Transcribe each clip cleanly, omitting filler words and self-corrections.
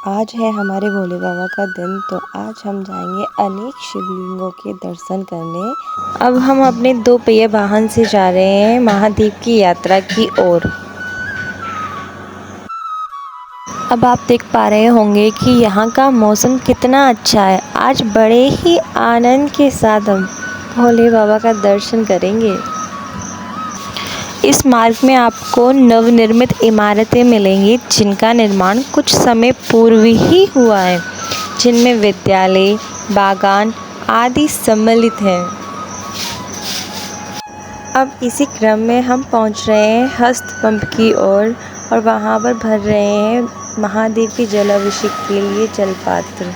आज है हमारे भोले बाबा का दिन, तो आज हम जाएंगे अनेक शिवलिंगों के दर्शन करने। अब हम अपने 2 पहिया वाहन से जा रहे हैं महादेव की यात्रा की ओर। अब आप देख पा रहे होंगे कि यहाँ का मौसम कितना अच्छा है। आज बड़े ही आनंद के साथ हम भोले बाबा का दर्शन करेंगे। इस मार्ग में आपको नवनिर्मित इमारतें मिलेंगी, जिनका निर्माण कुछ समय पूर्व ही हुआ है, जिनमें विद्यालय, बागान आदि सम्मिलित हैं। अब इसी क्रम में हम पहुंच रहे हैं हस्त पंप की ओर और वहां पर भर रहे हैं महादेव के जलाभिषेक के लिए जलपात्र।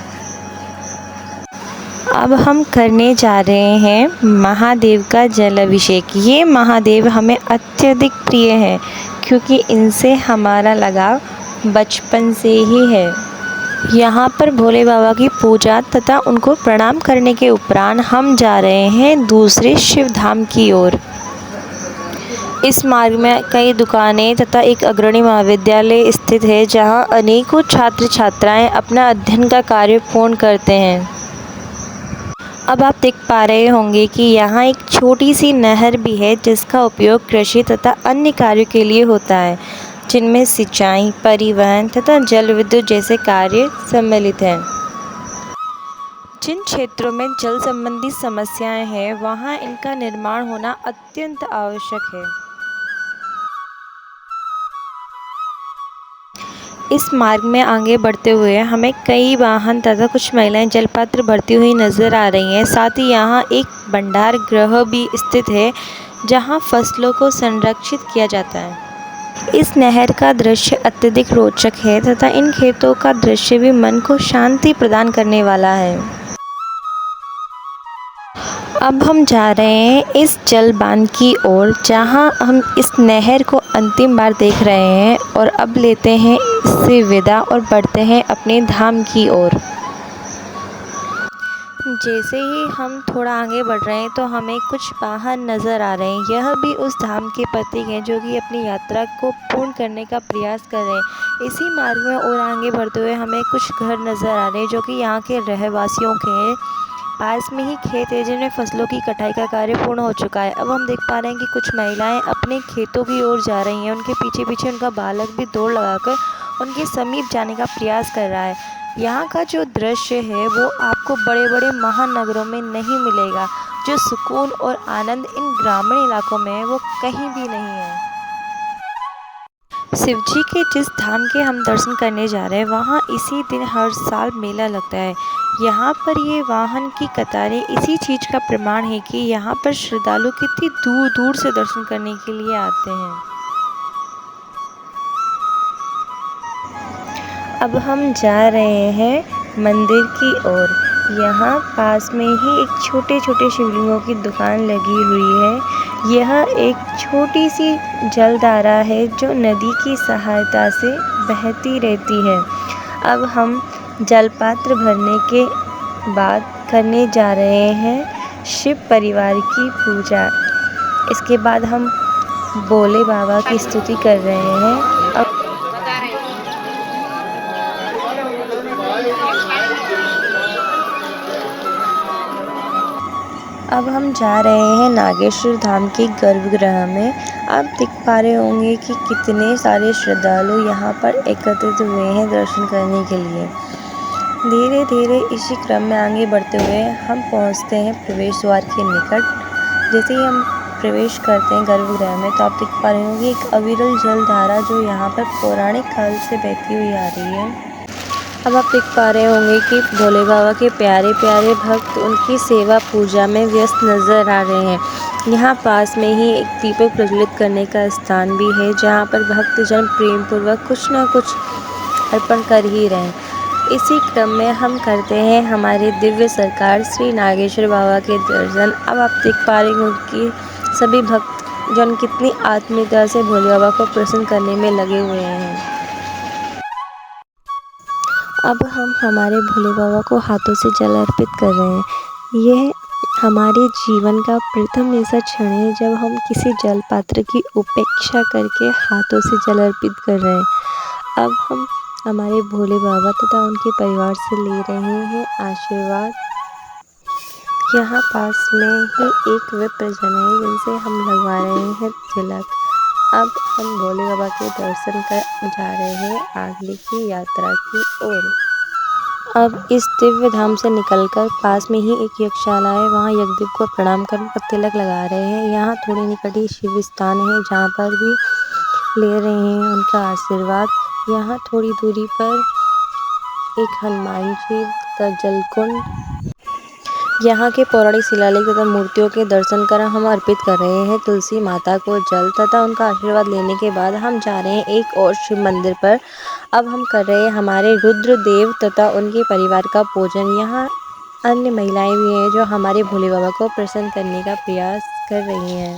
अब हम करने जा रहे हैं महादेव का जलाभिषेक। ये महादेव हमें अत्यधिक प्रिय है, क्योंकि इनसे हमारा लगाव बचपन से ही है। यहाँ पर भोले बाबा की पूजा तथा उनको प्रणाम करने के उपरांत हम जा रहे हैं दूसरे शिव धाम की ओर। इस मार्ग में कई दुकानें तथा एक अग्रणी महाविद्यालय स्थित है, जहाँ अनेकों छात्र छात्राएं अपना अध्ययन का कार्य पूर्ण करते हैं। अब आप देख पा रहे होंगे कि यहाँ एक छोटी सी नहर भी है, जिसका उपयोग कृषि तथा अन्य कार्यों के लिए होता है, जिनमें सिंचाई, परिवहन तथा जल विद्युत जैसे कार्य सम्मिलित हैं। जिन क्षेत्रों में जल संबंधी समस्याएं हैं, वहाँ इनका निर्माण होना अत्यंत आवश्यक है। इस मार्ग में आगे बढ़ते हुए हमें कई वाहन तथा कुछ महिलाएं जलपात्र भरती हुई नजर आ रही हैं। साथ ही यहाँ एक भंडार गृह भी स्थित है, जहाँ फसलों को संरक्षित किया जाता है। इस नहर का दृश्य अत्यधिक रोचक है तथा इन खेतों का दृश्य भी मन को शांति प्रदान करने वाला है। अब हम जा रहे हैं इस जल बांध की ओर, जहां हम इस नहर को अंतिम बार देख रहे हैं और अब लेते हैं इससे विदा और बढ़ते हैं अपने धाम की ओर। जैसे ही हम थोड़ा आगे बढ़ रहे हैं तो हमें कुछ वाहन नज़र आ रहे हैं। यह भी उस धाम के प्रतीक हैं, जो कि अपनी यात्रा को पूर्ण करने का प्रयास कर रहे हैं। इसी मार्ग में और आगे बढ़ते हुए हमें कुछ घर नज़र आ रहे हैं, जो कि यहाँ के रहवासियों के हैं। पास में ही खेत है, जिनमें फसलों की कटाई का कार्य पूर्ण हो चुका है। अब हम देख पा रहे हैं कि कुछ महिलाएं अपने खेतों की ओर जा रही हैं। उनके पीछे पीछे उनका बालक भी दौड़ लगाकर उनके समीप जाने का प्रयास कर रहा है। यहाँ का जो दृश्य है वो आपको बड़े बड़े महानगरों में नहीं मिलेगा। जो सुकून और आनंद इन ग्रामीण इलाकों में है, वो कहीं भी नहीं है। शिवजी के जिस धाम के हम दर्शन करने जा रहे हैं, वहाँ इसी दिन हर साल मेला लगता है। यहाँ पर ये वाहन की कतारें इसी चीज़ का प्रमाण है कि यहाँ पर श्रद्धालु कितनी दूर दूर से दर्शन करने के लिए आते हैं। अब हम जा रहे हैं मंदिर की ओर। यहाँ पास में ही एक छोटे छोटे शिवलिंगों की दुकान लगी हुई है। यह एक छोटी सी जलधारा है, जो नदी की सहायता से बहती रहती है। अब हम जलपात्र भरने के बाद करने जा रहे हैं शिव परिवार की पूजा। इसके बाद हम भोले बाबा की स्तुति कर रहे हैं। अब हम जा रहे हैं नागेश्वर धाम के गर्भगृह में। आप देख पा रहे होंगे कि कितने सारे श्रद्धालु यहाँ पर एकत्रित हुए हैं दर्शन करने के लिए। धीरे धीरे इसी क्रम में आगे बढ़ते हुए हम पहुँचते हैं प्रवेश द्वार के निकट। जैसे ही हम प्रवेश करते हैं गर्भगृह में, तो आप देख पा रहे होंगे एक अविरल जलधारा जो यहाँ पर पौराणिक काल से बहती हुई आ रही है। अब आप देख पा रहे होंगे कि भोले बाबा के प्यारे प्यारे भक्त उनकी सेवा पूजा में व्यस्त नज़र आ रहे हैं। यहाँ पास में ही एक दीपक प्रज्वलित करने का स्थान भी है, जहाँ पर भक्तजन प्रेम पूर्वक कुछ न कुछ अर्पण कर ही रहे हैं। इसी क्रम में हम करते हैं हमारे दिव्य सरकार श्री नागेश्वर बाबा के दर्शन। अब आप देख पा रहे होंगे कि सभी भक्तजन कितनी आत्मीयता से भोले बाबा को प्रसन्न करने में लगे हुए हैं। अब हम हमारे भोले बाबा को हाथों से जल अर्पित कर रहे हैं। यह हमारे जीवन का प्रथम ऐसा क्षण है, जब हम किसी जल पात्र की उपेक्षा करके हाथों से जल अर्पित कर रहे हैं। अब हम हमारे भोले बाबा तथा उनके परिवार से ले रहे हैं आशीर्वाद। यहाँ पास में ही एक विप्रजन है जिनसे हम लगवा रहे हैं तिलक। अब हम भोले बाबा के दर्शन कर जा रहे हैं आगे की यात्रा की ओर। अब इस दिव्य धाम से निकलकर पास में ही एक यज्ञशाला है, वहाँ यज्ञदेव को प्रणाम कर तिलक लगा रहे हैं। यहाँ थोड़ी निकट ही शिव स्थान है जहाँ पर भी ले रहे हैं उनका आशीर्वाद। यहाँ थोड़ी दूरी पर एक हनुमान जी तथा जलकुंड। यहाँ के पौराणिक शिलालेख तथा मूर्तियों के दर्शन कर हम अर्पित कर रहे हैं तुलसी माता को जल तथा उनका आशीर्वाद लेने के बाद हम जा रहे हैं एक और शिव मंदिर पर। अब हम कर रहे हैं हमारे रुद्रदेव तथा उनके परिवार का पूजन। यहाँ अन्य महिलाएं भी हैं जो हमारे भोले बाबा को प्रसन्न करने का प्रयास कर रही हैं।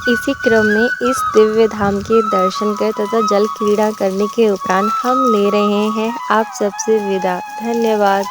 इसी क्रम में इस दिव्य धाम के दर्शन कर तथा जल क्रीड़ा करने के उपरांत हम ले रहे हैं आप सबसे विदा। धन्यवाद।